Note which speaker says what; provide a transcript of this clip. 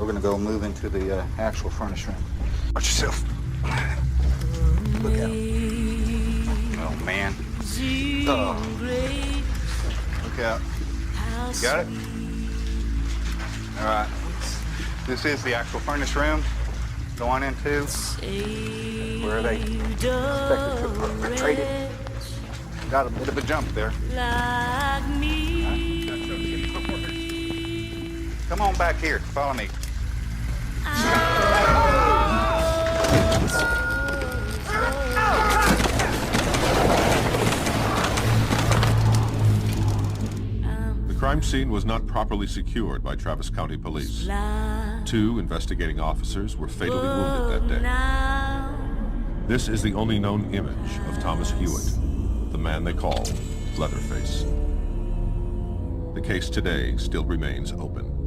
Speaker 1: We're gonna go move into the actual furnace room. Watch yourself. Look out. Oh, man. Oh. Look out. You got it? All right. This is the actual furnace room. Go on into where they expected to portray it. Got a bit of a jump there. Right. Come on back here. Follow me.
Speaker 2: The crime scene was not properly secured by Travis County Police. 2 investigating officers were fatally wounded that day. This is the only known image of Thomas Hewitt, the man they call Leatherface. The case today still remains open.